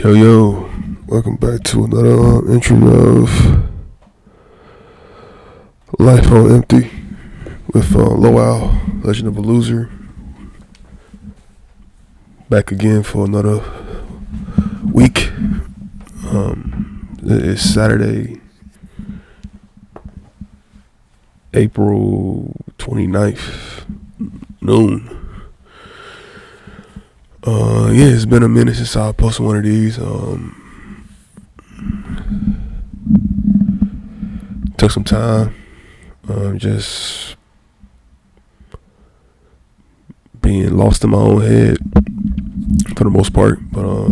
Yo, welcome back to another entry of Life on Empty with Lowell, Legend of a Loser. Back again for another week. It's Saturday, April 29th, noon. It's been a minute since I posted one of these. Took some time. Just being lost in my own head for the most part, but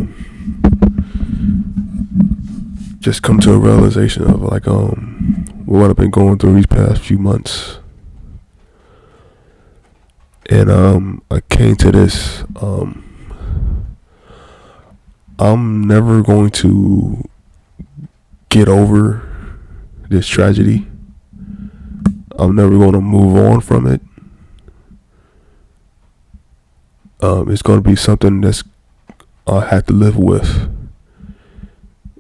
just come to a realization of what I've been going through these past few months, and I came to this. I'm never going to get over this tragedy. I'm never going to move on from it. It's going to be something that's I have to live with,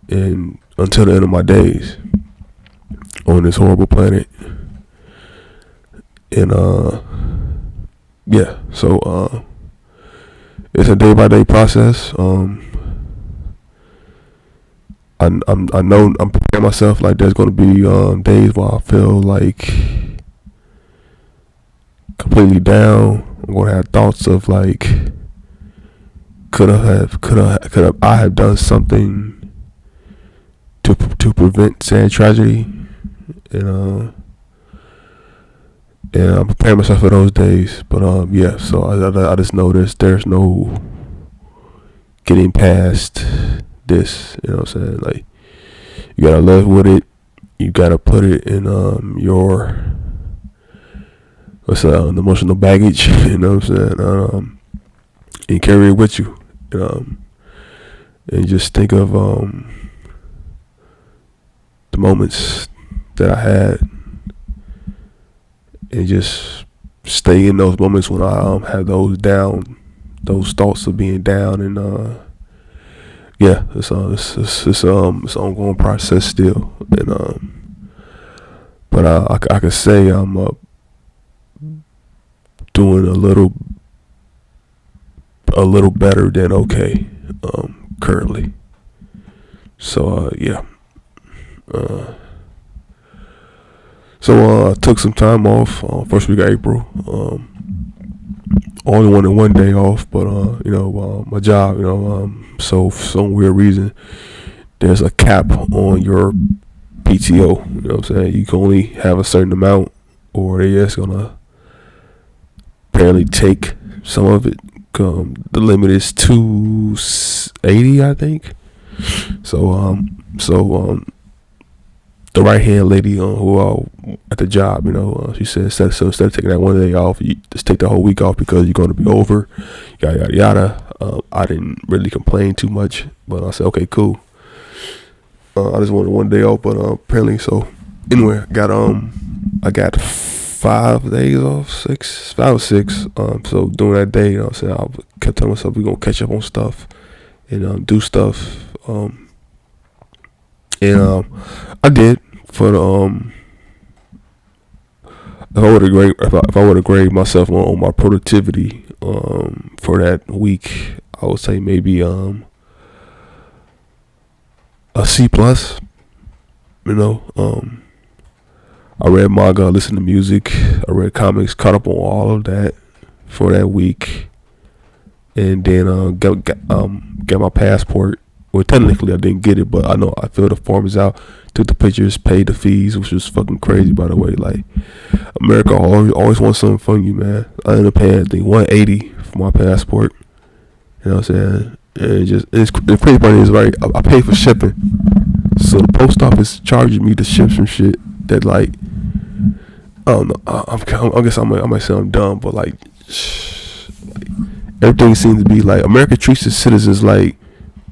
and until the end of my days on this horrible planet. And so it's a day by day process. I know I'm preparing myself. Like, there's going to be days where I feel like completely down. I'm going to have thoughts of like, could I have done something to prevent sad tragedy, and I'm preparing myself for those days. But so I just know there's no getting past this. You know what I'm saying? Like, you gotta live with it. You gotta put it in your the emotional baggage. You know what I'm saying? And carry it with you. And just think of the moments that I had, and just stay in those moments when I have those thoughts of being down. And it's an ongoing process still. And but I could say I'm doing a little better than okay currently. So I took some time off first week of April. Only wanted one day off, but my job, so for some weird reason, there's a cap on your PTO. You know what I'm saying? You can only have a certain amount, or they just gonna apparently take some of it. The limit is 280, I think. So the right hand lady who at the job, she said, instead of taking that one day off, you just take the whole week off because you're going to be over, yada yada yada. I didn't really complain too much, but I said, okay, cool. I just wanted one day off, but apparently, so anyway, I got 5 days off, 5 or 6. So during that day, I kept telling myself we're gonna catch up on stuff and do stuff. And I did. For the if I would have graded myself on my productivity for that week, I would say maybe a C plus. I read manga, listened to music, I read comics, caught up on all of that for that week, and then get my passport. Well, technically I didn't get it, but I know I filled the forms out, took the pictures, paid the fees, which was fucking crazy, by the way. Like, America always wants something from you, man. I ended up paying, I think, $180 for my passport. You know what I'm saying? And the crazy part is, right, I paid for shipping, so the post office charging me to ship some shit that, like, I don't know. I guess I might say I'm dumb, but like everything seems to be like America treats its citizens like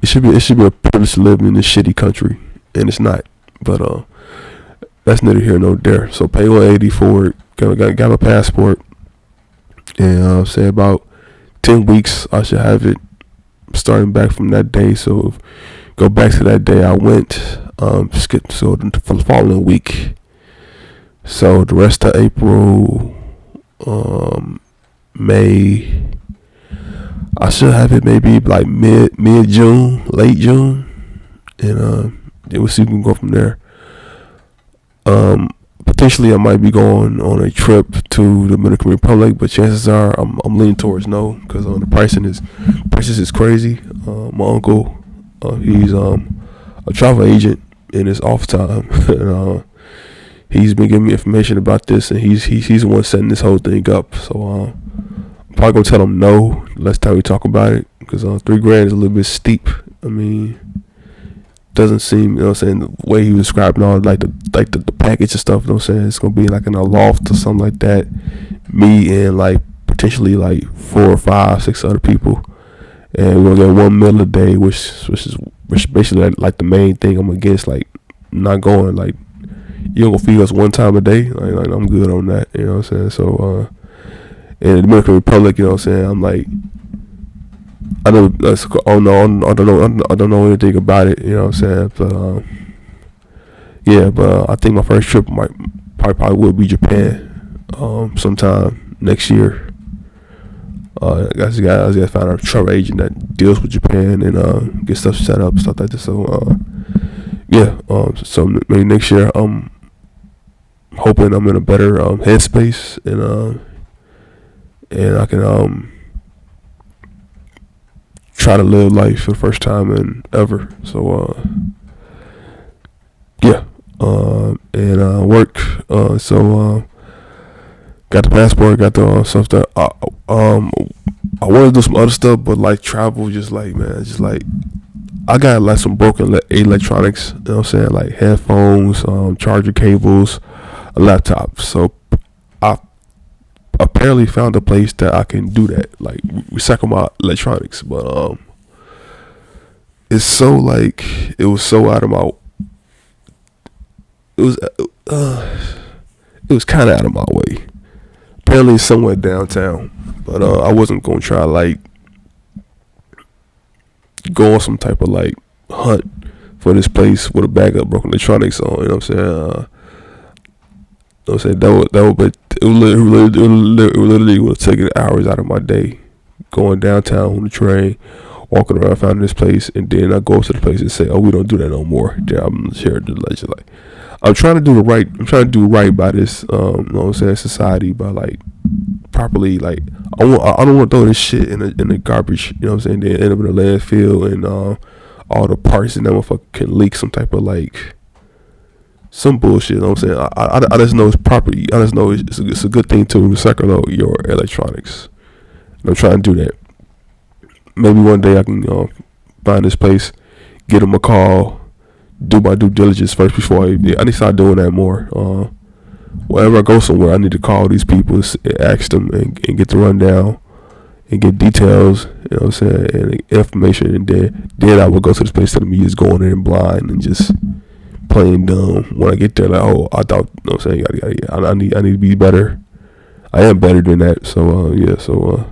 it should be a privilege to live in this shitty country, and it's not. But that's neither here nor there. So pay $180 for it. Got my passport, and say about 10 weeks I should have it starting back from that day. So go back to that day I went. Skip so for the following week. So the rest of April, May, I should have it maybe like mid June, late June, and then we'll see if we can go from there. Potentially I might be going on a trip to the Dominican Republic, but chances are I'm leaning towards no, because the prices is crazy. My uncle, he's a travel agent in his off time, and he's been giving me information about this, and he's the one setting this whole thing up. So I'm probably gonna tell him no last time we talk about it, because $3,000 is a little bit steep. I mean, doesn't seem, you know what I'm saying, the way he was describing all like the package and stuff, you know what I'm saying, it's gonna be like in a loft or something like that, me and like potentially like 4 or 5, 6 other people, and we're gonna get 1 meal a day, which is basically like the main thing I'm against, like not going, like you gonna feed us one time a day, like I'm good on that, you know what I'm saying. So in the Dominican Republic, you know what I'm saying, I'm like, I don't know anything about it, you know what I'm saying, but yeah, but I think my first trip probably will be Japan, sometime next year. I just gotta find a travel agent that deals with Japan and get stuff set up, stuff like this. So yeah, so maybe next year I'm hoping I'm in a better headspace, and I can try to live life for the first time in ever. So yeah, and work. So got the passport, got the stuff that I want to do some other stuff, but like travel, just like, man, just like I got like some broken electronics, you know what I'm saying, like headphones, charger cables, a laptop. So I apparently found a place that I can do that, like recycle my electronics, but it's so like, it was so out of my, it was kind of out of my way. Apparently somewhere downtown, but I wasn't gonna try like go on some type of like hunt for this place with a bag of broken electronics on, you know what I'm saying. You know what I'm saying, that would be, it literally would have taken hours out of my day going downtown on the train, walking around, finding this place, and then I go to the place and say, oh, we don't do that no more. Then I'm here to like, I'm trying to do right by this, you know what I'm saying, society, by like properly, like I don't want to throw this shit in the garbage, you know what I'm saying, then end up in a landfill and all the parts in that motherfucker can leak some type of like some bullshit, you know what I'm saying. I just know it's proper. I just know it's a good thing to recycle your electronics. And I'm trying to do that. Maybe one day I can find this place, get them a call, do my due diligence first before I need to start doing that more. Whenever I go somewhere, I need to call these people, ask them, and get the rundown and get details, you know what I'm saying, and information, and then I will go to this place telling me just going in blind and just playing dumb. When I get there, like, oh, I thought, you know what I'm saying, I need to be better. I am better than that. So yeah, so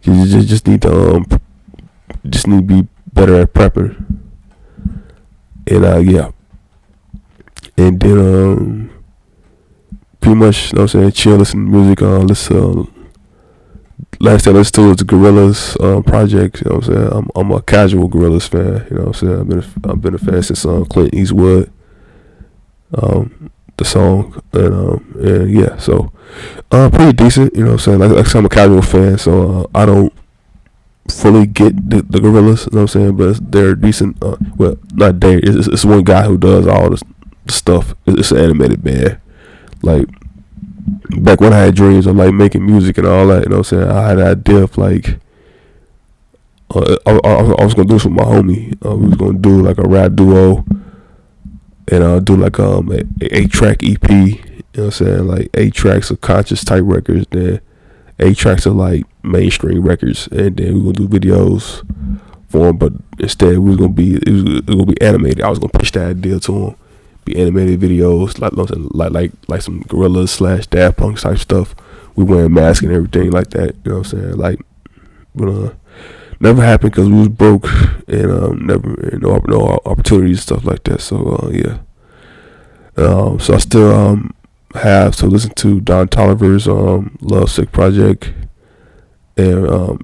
you just need to be better at prepping. And yeah, and then pretty much, you know what I'm saying, chill, listen to music. Last thing I listened to was the Gorillaz project. You know what I'm saying, I'm a casual Gorillaz fan. You know what I'm saying, I've been a fan since Clint Eastwood, the song, and yeah, so pretty decent. You know what I'm saying, like I'm a casual fan, so I don't fully get the Gorillaz, you know what I'm saying, but they're decent. Well, not they, it's one guy who does all this stuff. It's an animated band. Like back when I had dreams of like making music and all that, you know what I'm saying, I had an idea of like I was gonna do this with my homie. We was gonna do like a rap duo and do like a 8-track EP, you know what I'm saying, like 8 tracks of conscious type records, then 8 tracks of like mainstream records, and then we were gonna do videos for them, but instead it was gonna be animated. I was gonna pitch that idea to him, be animated videos, like some Gorillaz / Daft Punk type stuff. We wearing masks and everything like that, you know what I'm saying, like, but never happened because we was broke and never no opportunities stuff like that. So yeah. So I still have to listen to Don Toliver's Love Sick project, and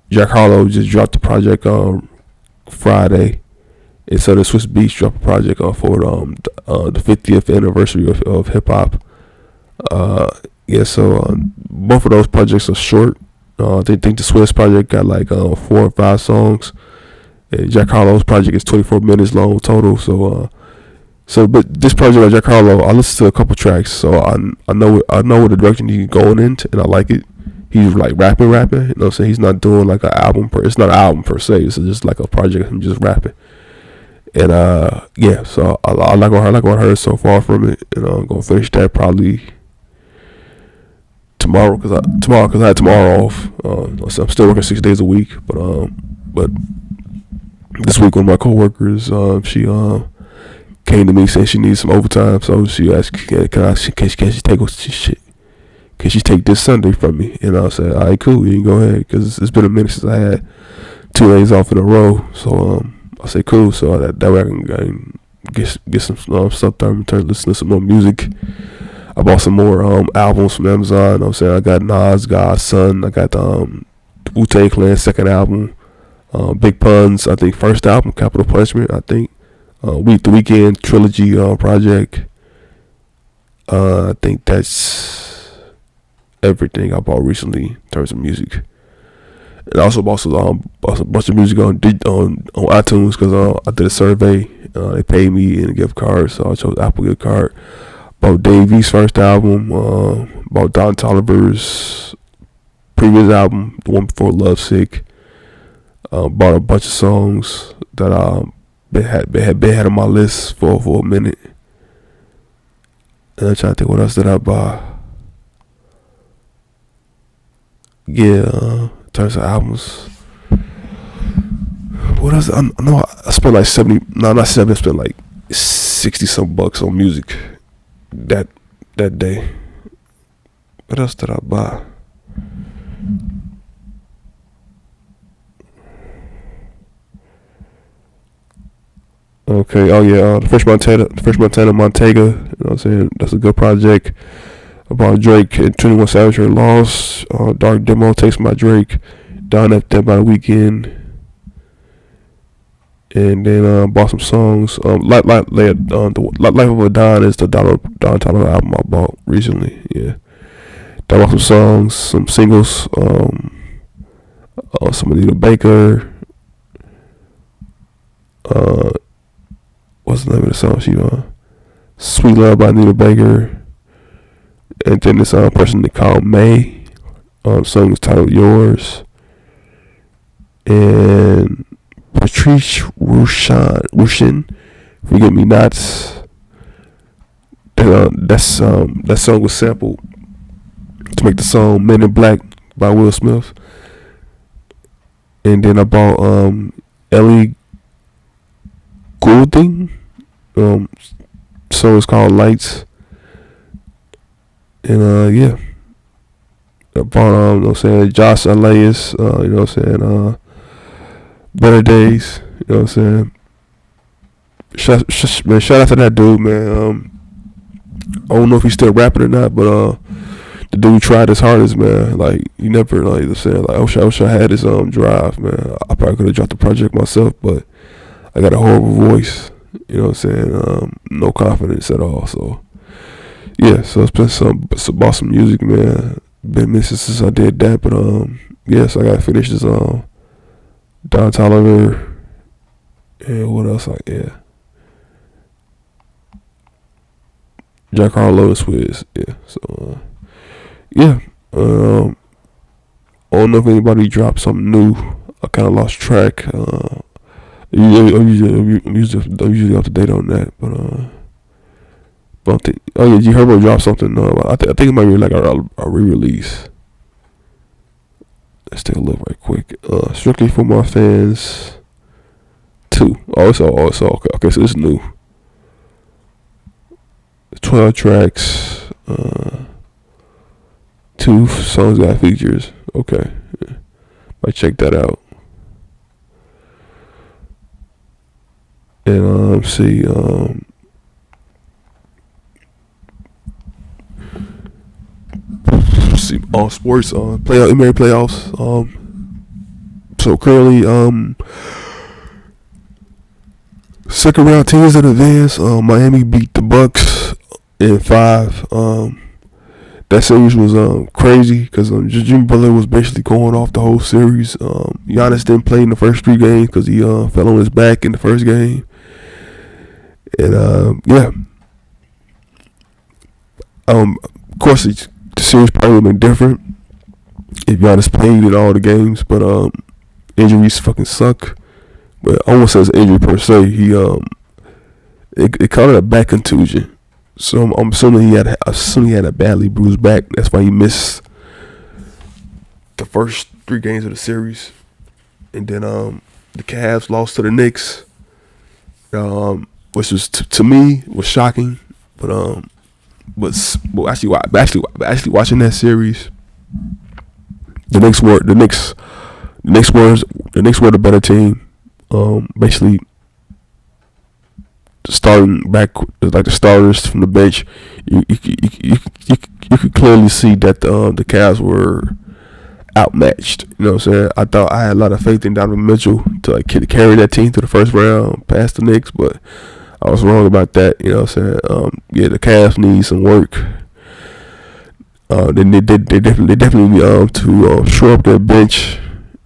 Jack Harlow just dropped the project on Friday, and so the Swiss Beats dropped a project for the 50th anniversary of hip hop. Yeah, so both of those projects are short. They think the Swiss project got like 4 or 5 songs, and Jack Harlow's project is 24 minutes long total. So but this project by Jack Harlow, I listened to a couple tracks, so I know what the direction he's going into, and I like it. He's like rapping. You know what I'm saying? He's not doing like an album it's not an album per se. It's just like a project of him just rapping. And yeah, so I like what I heard so far from it, and I'm gonna finish that probably tomorrow because I had tomorrow off. So I'm still working 6 days a week, but this week one of my coworkers, she came to me saying she needs some overtime, so she asked, can she take this Sunday from me? And I said, all right, cool, you can go ahead, because it's been a minute since I had 2 days off in a row. So I said, cool, so that way I can get some stuff done, listen to some more music. I bought some more albums from Amazon. You know what I'm saying? I got Nas, God's Son. I got the Wu-Tang Clan second album. Big Pun's, I think, first album, Capital Punishment, I think. The Weeknd trilogy project. I think that's everything I bought recently in terms of music. And I also bought a bunch of music on iTunes because I did a survey. They paid me in a gift card, so I chose Apple gift card. Bought Dave East's first album. Bought Don Toliver's previous album, the one before Love Sick. Bought a bunch of songs that had on my list for a minute. And I'm trying to think what else did I buy. Yeah, in terms of albums. What else? I know I spent like 70. No, not 70. I spent like 60 some bucks on music that day. What else did I buy? Okay, oh yeah, the Fresh Montana, Montega, you know what I'm saying? That's a good project. About Drake and 21 Savage are lost. Dark Demo takes my Drake. Down at that by the weekend. And then bought some songs. The Life of a Don is the Don Tyler album I bought recently. Yeah, I bought some songs, some singles. Some Anita Baker. What's the name of the song she on? Sweet Love by Anita Baker. And then this person they called May. Song was titled Yours. And Patrice Rushin, Forget Me Nots. That song was sampled to make the song Men in Black by Will Smith. And then I bought Ellie Goulding. Song is called Lights. And yeah. I bought you know what I'm saying, Josh Elias, you know what I'm saying, Better Days, you know what I'm saying. Shout out to that dude, man. I don't know if he's still rapping or not, but the dude tried his hardest, man. Like he never, like I said, like I wish I had his drive, man. I probably could have dropped the project myself, but I got a horrible voice, you know what I'm saying. No confidence at all. So yeah, so it's been bought some music, man. Been missing since I did that, but yeah, so I gotta finish this Don Toliver, and what else? Jack Harlow and Swizz, yeah. So yeah, I don't know if anybody dropped something new. I kind of lost track. I'm usually up to date on that, but I think, oh yeah, G Herbo dropped something. I think it might be like a re-release. Let's take a look right quick. Strictly for My Fans 2. It's okay. Okay, so it's new. 12 tracks. 2 songs got features. Okay, yeah. Might check that out. And see all sports playoff NBA playoffs. So currently second round teams that advance. Miami beat the Bucks in 5. That series was crazy because Jimmy Butler was basically going off the whole series. Giannis didn't play in the first 3 games because he fell on his back in the first game. And yeah, of course the series probably would have been different if Giannis played in all the games, but injuries fucking suck. But I won't say it's an injury per se. He it caught a back contusion. So I'm assuming he had a badly bruised back. That's why he missed the first 3 games of the series. And then the Cavs lost to the Knicks, which was to me was shocking. But actually watching that series, the Knicks were the better team. Basically starting back like the starters from the bench, you could clearly see that the Cavs were outmatched. You know what I'm saying? I thought I had a lot of faith in Donovan Mitchell to carry that team to the first round past the Knicks, but I was wrong about that. You know what I'm saying? Yeah, the Cavs need some work. They definitely need to shore up their bench.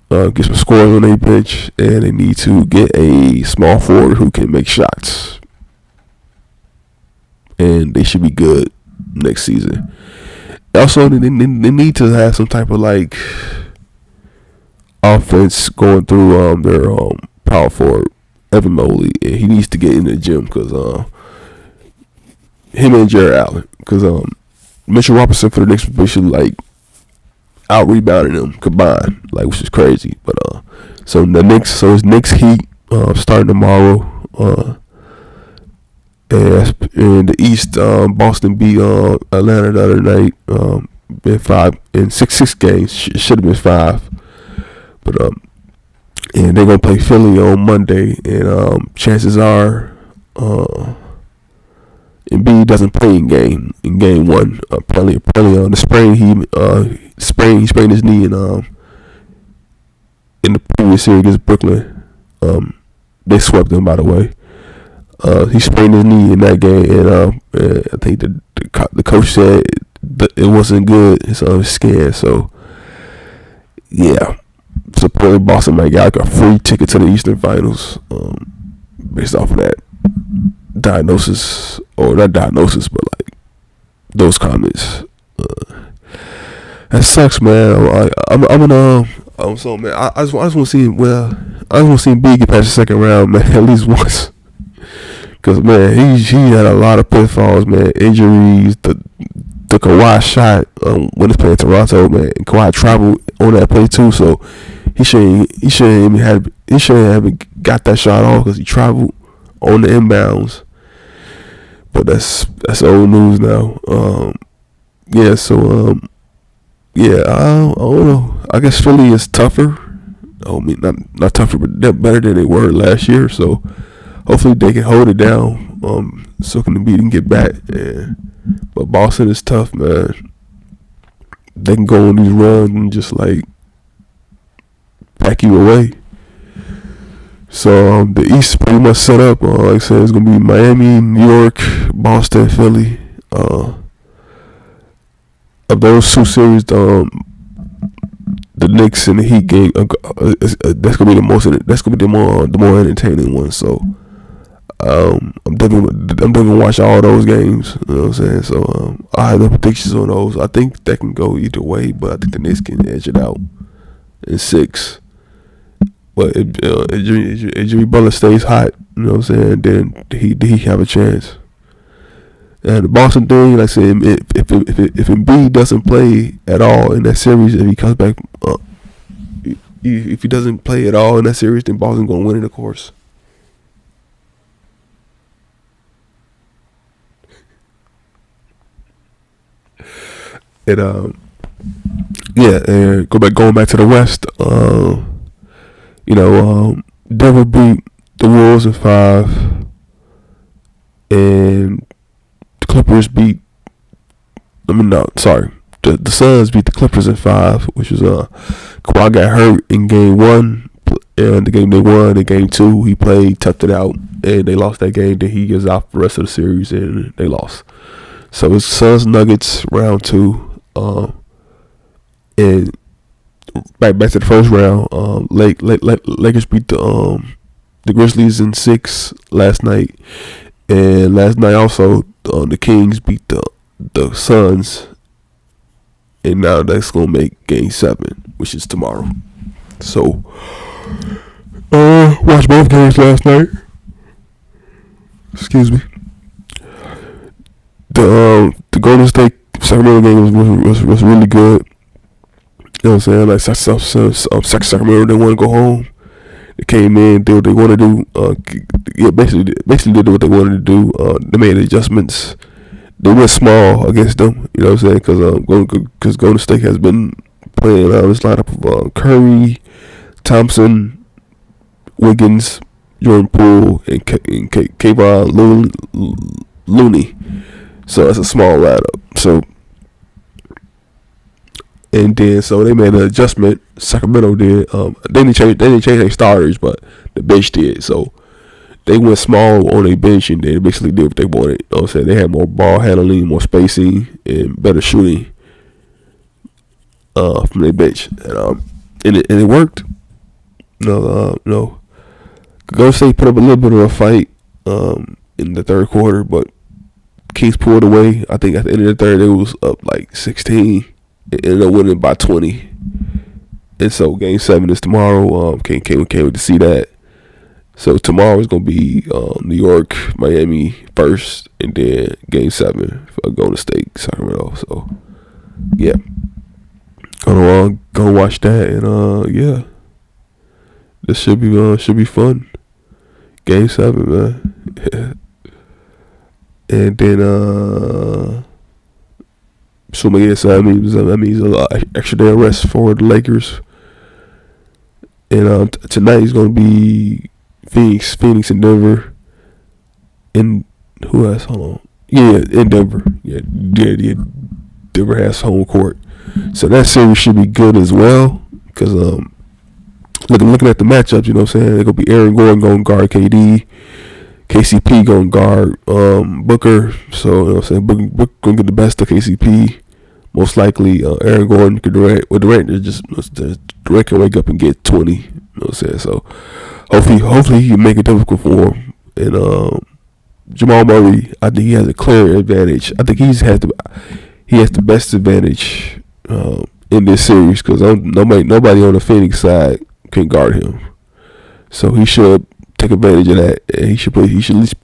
Get some scores on their bench, and they need to get a small forward who can make shots. And they should be good next season. Also, they need to have some type of like offense going through their power forward, Evan Mobley, and he needs to get in the gym because him and Jared Allen, because Mitchell Robinson for the Knicks was basically like out rebounding them combined, like, which is crazy. But so it's Knicks Heat starting tomorrow. And in the East, Boston beat Atlanta the other night in 5 in 6 games. Should have been 5, but and they're gonna play Philly on Monday, and chances are Embiid doesn't play in game 1. Apparently on the sprain he sprained his knee in the previous series against Brooklyn. They swept them, by the way. He sprained his knee in that game, and I think the coach said it wasn't good. It's on his skin, so yeah. Supposedly Boston might get like a free ticket to the Eastern Finals, based off of that diagnosis, or not diagnosis, but like those comments. That sucks, man. So man, I just want to see. Well, I just want to see Big get past the second round, man, at least once. Cause man, he had a lot of pitfalls, man. Injuries, the Kawhi shot when he's playing Toronto, man. And Kawhi traveled on that play too, so he shouldn't have got that shot off because he traveled on the inbounds. But that's old news now. Yeah, so yeah, I don't know. I guess Philly is tougher. I mean, not tougher, but they're better than they were last year. So hopefully they can hold it down. So can the beat and get back. Yeah. But Boston is tough, man. They can go on these runs and just like pack you away. So the East is pretty much set up. Like I said, it's gonna be Miami, New York, Boston, Philly. Of those 2 series, the Knicks and the Heat game, that's gonna be the most. That's gonna be the more entertaining one. So I'm definitely gonna watch all those games. You know what I'm saying? So I have no predictions on those. I think that can go either way, but I think the Knicks can edge it out in 6. But if Jimmy Butler stays hot, you know what I'm saying, then he have a chance. And the Boston thing, like I said, if Embiid doesn't play at all in that series, if he comes back, if he doesn't play at all in that series, then Boston's gonna win it, of course. And yeah, and going back to the West. Denver beat the Wolves in 5. and the Clippers beat. I mean, no, sorry. The Suns beat the Clippers in 5, which was Kawhi got hurt in game 1, and the game they won. In game 2, he played, toughed it out, and they lost that game. Then he gives out the rest of the series, and they lost. So it's Suns Nuggets round 2, and back to the first round. Lakers beat the Grizzlies in 6 last night, and last night also the Kings beat the Suns, and now that's gonna make Game 7, which is tomorrow. So, watched both games last night. Excuse me. The Golden State Sacramento game was really good. You know what I'm saying? Like Sacramento didn't want to go home. They came in, did what they want to do. Basically did what they wanted to do. They made adjustments. They went small against them. You know what I'm saying? Because Golden State has been playing this lineup of Curry, Thompson, Wiggins, Jordan Poole, and Kevon Looney. So that's a small lineup. So. And then, so they made an adjustment. Sacramento did. They didn't change their starters, but the bench did. So they went small on their bench, and they basically did what they wanted. You know what I'm saying? They had more ball handling, more spacing, and better shooting from their bench, and it worked. No. Golden State put up a little bit of a fight in the third quarter, but Kings pulled away. I think at the end of the third, it was up like 16. It ended up winning by 20. And so Game 7 is tomorrow. Can't wait to see that. So tomorrow is going to be New York, Miami first, and then Game 7 for Golden State, Sacramento. So, yeah. Go watch that, and yeah. This should be fun. Game 7, man. And then so that means a extra day of rest for the Lakers. And tonight is going to be Phoenix and Denver. And who else? Hold on. Yeah, in Denver. Yeah. Denver has home court. So that series should be good as well. Because looking at the matchups, you know what I'm saying? They're going to be Aaron Gordon going to guard KD. KCP going to guard Booker. So, you know what I'm saying? Booker going to get the best of KCP. Most likely, Aaron Gordon could Durant can wake up and get 20. You know what I'm saying? So, hopefully he can make it difficult for him. And Jamal Murray, I think he has a clear advantage. I think he has the best advantage in this series because nobody on the Phoenix side can guard him. So he should take advantage of that. And he should at least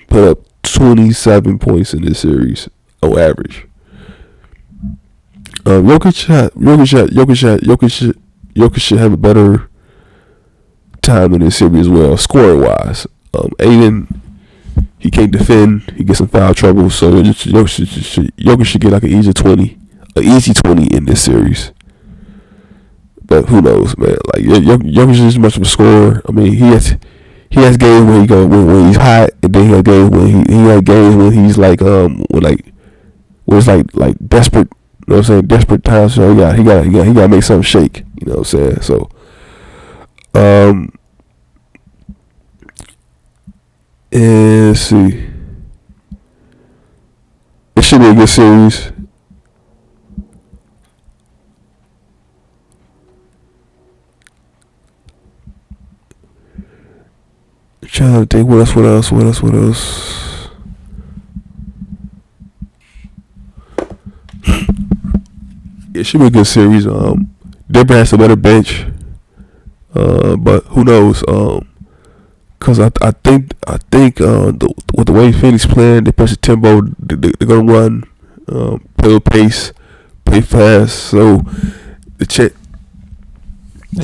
put up 27 points in this series on average. Jokic should have a better time in this series as well, scoring wise. Aiden, he can't defend. He gets in foul trouble, so Jokic should get like an easy 20 in this series. But who knows, man? Like Jokic is as much of a scorer. I mean, he has games when he's hot, and then he has games when he's like when it's like desperate. You know what I'm saying? Desperate times. So he got to make something shake. You know what I'm saying? So and let's see. It should be a good series. I'm trying to think what else. It should be a good series. Denver has a better bench, but who knows? Cause I think with the way Phoenix playing, they push the tempo. They're gonna run, play with pace, play fast. So the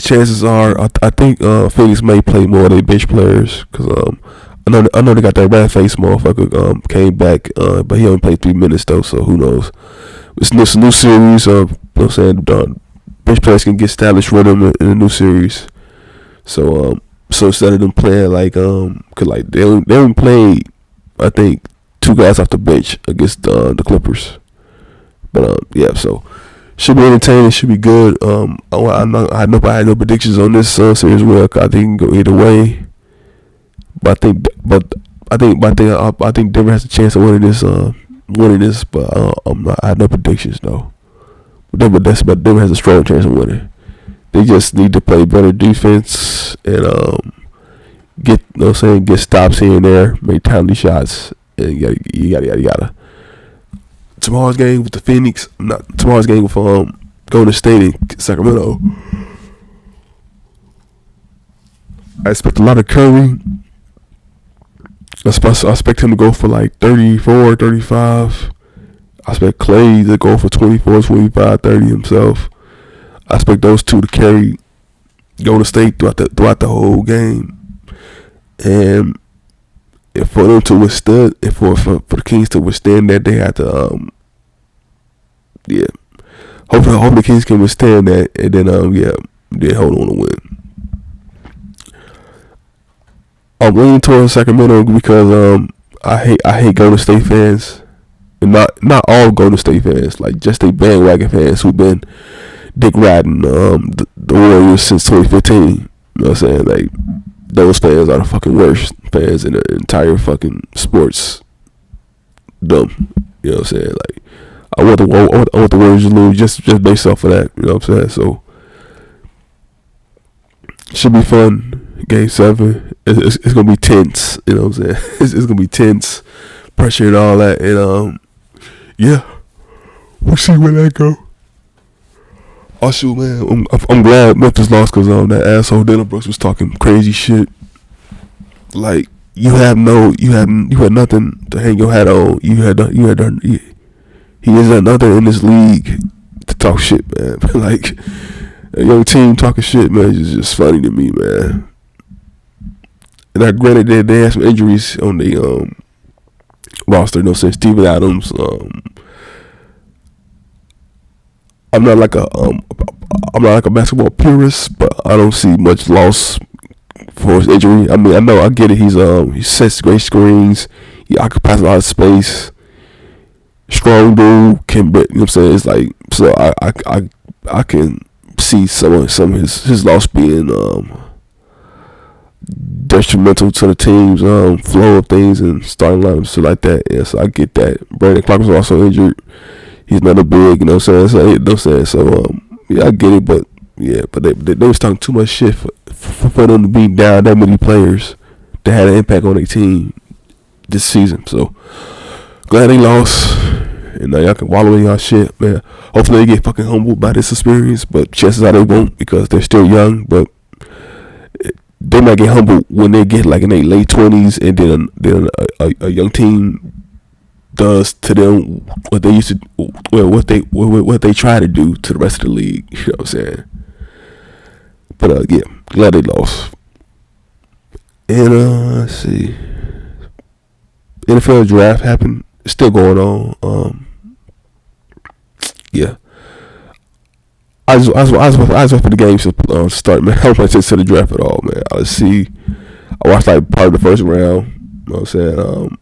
chances are, I think Phoenix may play more of their bench players. Cause I know they got that red face motherfucker came back, but he only played 3 minutes though. So who knows? It's a new series. You know what I'm saying? Bench players can get established rhythm in a new series. So So instead of them playing like cause like they only played, I think, 2 guys off the bench against the Clippers. But yeah, so should be entertaining. Should be good. I had no predictions on this series. Well, I think it can go either way. But I think Denver has a chance of winning this. But I had no predictions though. But Denver has a strong chance of winning. They just need to play better defense and get stops here and there, make timely shots, and yada. Tomorrow's game with the Phoenix, not tomorrow's game with Golden State and Sacramento. I expect a lot of Curry. I expect him to go for like 34, 35. I expect Clay to go for 24, 25, 30 himself. I expect those two to carry Golden State throughout the whole game. And if for them to withstand, for the Kings to withstand that, they have to hopefully the Kings can withstand that, and then then hold on to win. I'm leaning towards Sacramento because I hate Golden State fans, and not all Golden State fans, like just the bandwagon fans who've been dick riding the Warriors since 2015. You know what I'm saying? Like, those fans are the fucking worst fans in the entire fucking sports. Dumb. You know what I'm saying? Like, I want the Warriors to lose just based off of that. You know what I'm saying? So should be fun. Game 7. It's gonna be tense. You know what I'm saying? It's gonna be tense, pressure and all that. And yeah, we'll see where that go. Oh shoot, man! I'm glad Memphis lost because that asshole Dylan Brooks was talking crazy shit. Like, you had nothing to hang your hat on. He is nothing in this league to talk shit, man. Like, a young team talking shit, man, is just funny to me, man. And I granted they had some injuries on the roster. No sense, Steven Adams. I'm not like a basketball purist, but I don't see much loss for his injury. I mean, I get it. He sets great screens. He occupies a lot of space. Strong dude, you know what I'm saying? It's like, so I can see some of his loss being detrimental to the team's flow of things and starting lineups, so like that. Yeah, so I get that. Brandon Clark was also injured. He's not a big, you know what I'm saying? So yeah, I get it, but yeah, but they was talking too much shit for them to be down that many players that had an impact on their team this season. So glad they lost, and now y'all can wallow in y'all shit, man. Hopefully they get fucking humbled by this experience, but chances are they won't because they're still young. But they might get humbled when they get like in their late 20s, and then a young team does to them what they used to, what they try to do to the rest of the league. You know what I'm saying? But yeah, glad they lost. And let's see, NFL draft happened. It's still going on. Yeah. I just wait for the games to start, man. I don't want to the draft at all, man. I watched like part of the first round. You know what I'm saying?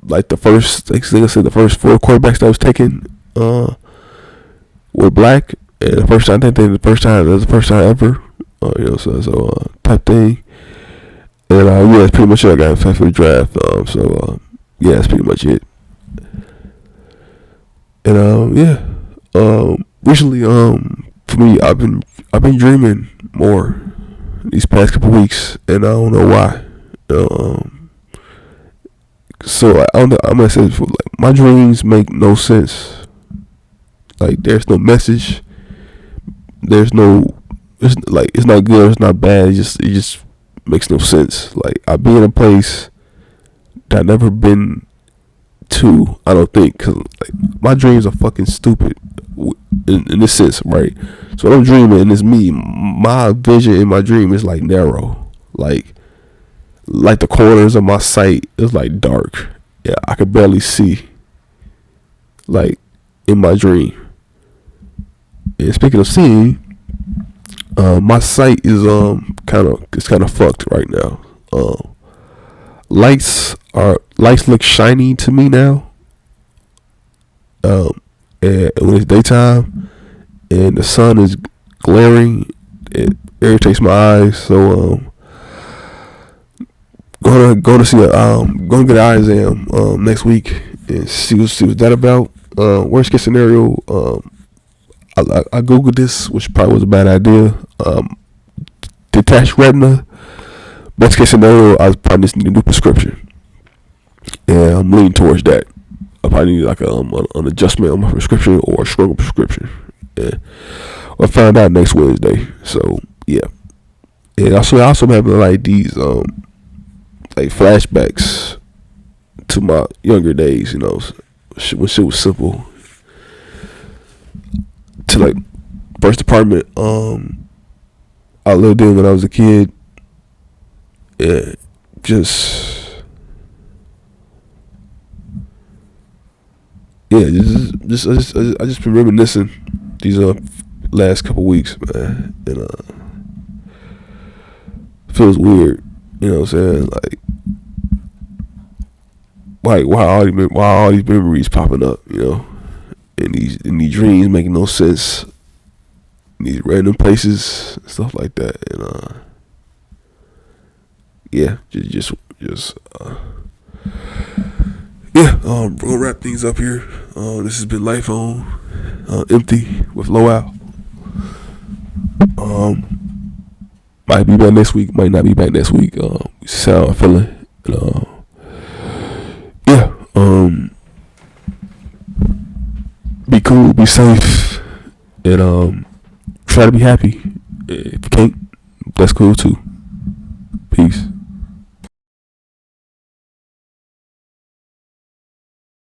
Like the first 4 quarterbacks that was taken were black, and the first time that was the first time ever, you know, so type thing. And yeah, that's pretty much it. I got for the draft. Yeah, that's pretty much it. And yeah, recently, for me, I've been dreaming more these past couple weeks, and I don't know why. So I'm gonna say, like, my dreams make no sense. Like, there's no message. It's not good. It's not bad. It just makes no sense. Like, I be in a place that I've never been to. I don't think, cause like, my dreams are fucking stupid in this sense, right? So when I'm dreaming, and it's me. My vision in my dream is like narrow, like the corners of my sight is like dark. Yeah, I could barely see, like, in my dream. And speaking of seeing, My site is kind of fucked right now. Lights look shiny to me now. And when it's daytime and the sun is glaring, it irritates my eyes. So going to see going to get an eye exam next week and see what's that about. Worst case scenario, I googled this, which probably was a bad idea. Detached retina. Best case scenario, I probably just need a new prescription, and I'm leaning towards that. I probably need like an adjustment on my prescription or a stronger prescription. Yeah, I'll find out next Wednesday. So yeah, and I also having like these like flashbacks to my younger days. You know, when shit was simple. To like first apartment I lived in when I was a kid. Yeah, just I just been reminiscing these last couple weeks, man, and feels weird. You know what I'm saying? Like why all these memories popping up? You know, in these dreams making no sense. In these random places, stuff like that, and yeah, just yeah. We'll wrap things up here. This has been Life on Empty with Lowell. Might be back next week. Might not be back next week. See how I'm feeling. And, yeah. Be cool. Be safe. And try to be happy. If you can't, that's cool too. Peace.